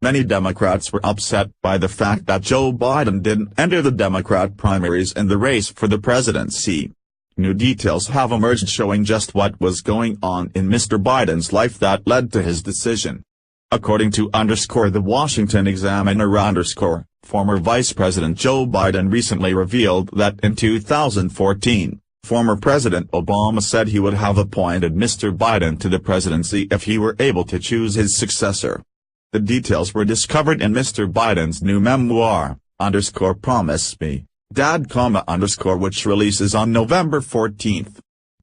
Many Democrats were upset by the fact that Joe Biden didn't enter the Democrat primaries in the race for the presidency. New details have emerged showing just what was going on in Mr. Biden's life that led to his decision. According to the Washington Examiner, former Vice President Joe Biden recently revealed that in 2014, former President Obama said he would have appointed Mr. Biden to the presidency if he were able to choose his successor. The details were discovered in Mr. Biden's new memoir, Promise Me, Dad, which releases on November 14.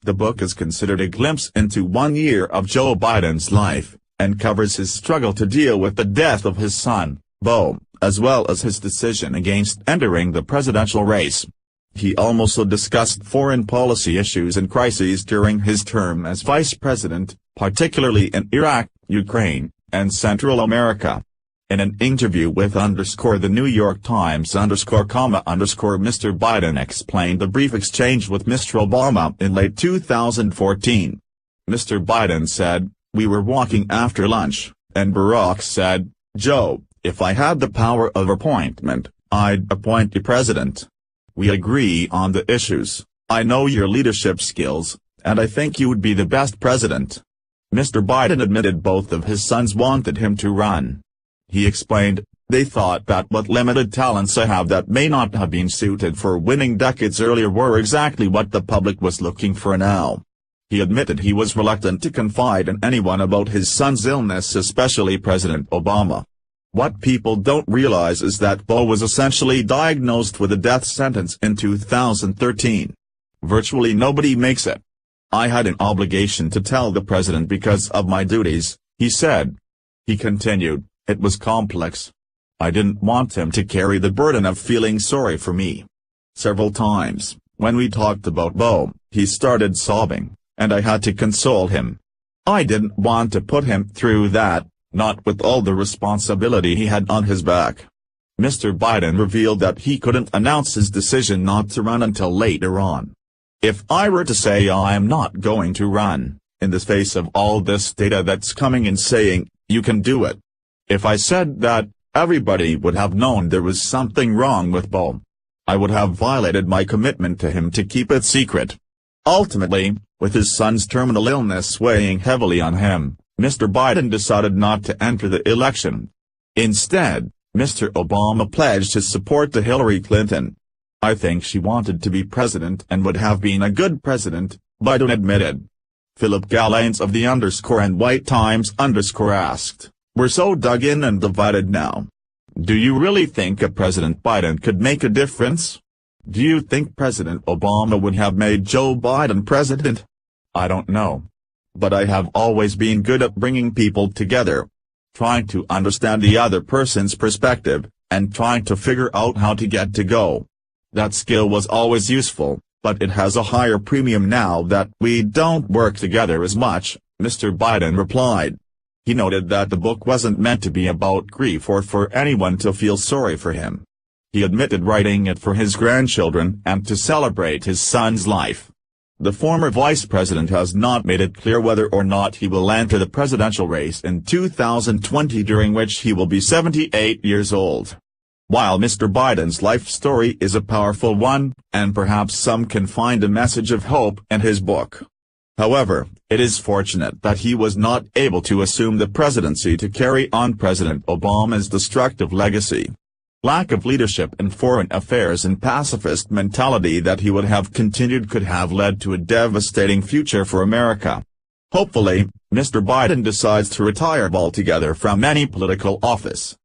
The book is considered a glimpse into 1 year of Joe Biden's life, and covers his struggle to deal with the death of his son, Beau, as well as his decision against entering the presidential race. He also discussed foreign policy issues and crises during his term as vice president, particularly in Iraq, Ukraine, and Central America. In an interview with The New York Times, Mr. Biden explained a brief exchange with Mr. Obama in late 2014. Mr. Biden said, "We were walking after lunch, and Barack said, 'Joe, if I had the power of appointment, I'd appoint you president. We agree on the issues, I know your leadership skills, and I think you would be the best president.'" Mr. Biden admitted both of his sons wanted him to run. He explained, "They thought that what limited talents I have that may not have been suited for winning decades earlier were exactly what the public was looking for now." He admitted he was reluctant to confide in anyone about his son's illness, especially President Obama. "What people don't realize is that Beau was essentially diagnosed with a death sentence in 2013. Virtually nobody makes it. I had an obligation to tell the president because of my duties," he said. He continued, "It was complex. I didn't want him to carry the burden of feeling sorry for me. Several times, when we talked about Beau, he started sobbing, and I had to console him. I didn't want to put him through that, not with all the responsibility he had on his back." Mr. Biden revealed that he couldn't announce his decision not to run until later on. "If I were to say I am not going to run, in the face of all this data that's coming in saying, 'You can do it.' If I said that, everybody would have known there was something wrong with Beau. I would have violated my commitment to him to keep it secret." Ultimately, with his son's terminal illness weighing heavily on him, Mr. Biden decided not to enter the election. Instead, Mr. Obama pledged his support to Hillary Clinton. "I think she wanted to be president and would have been a good president," Biden admitted. Philip Gallants of the and White Times asked, "We're so dug in and divided now. Do you really think a President Biden could make a difference? Do you think President Obama would have made Joe Biden president? I don't know. But I have always been good at bringing people together. Trying to understand the other person's perspective, and trying to figure out how to get to go. That skill was always useful, but it has a higher premium now that we don't work together as much," Mr. Biden replied. He noted that the book wasn't meant to be about grief or for anyone to feel sorry for him. He admitted writing it for his grandchildren and to celebrate his son's life. The former vice president has not made it clear whether or not he will enter the presidential race in 2020, during which he will be 78 years old. While Mr. Biden's life story is a powerful one, and perhaps some can find a message of hope in his book. However, it is fortunate that he was not able to assume the presidency to carry on President Obama's destructive legacy. Lack of leadership in foreign affairs and pacifist mentality that he would have continued could have led to a devastating future for America. Hopefully, Mr. Biden decides to retire altogether from any political office.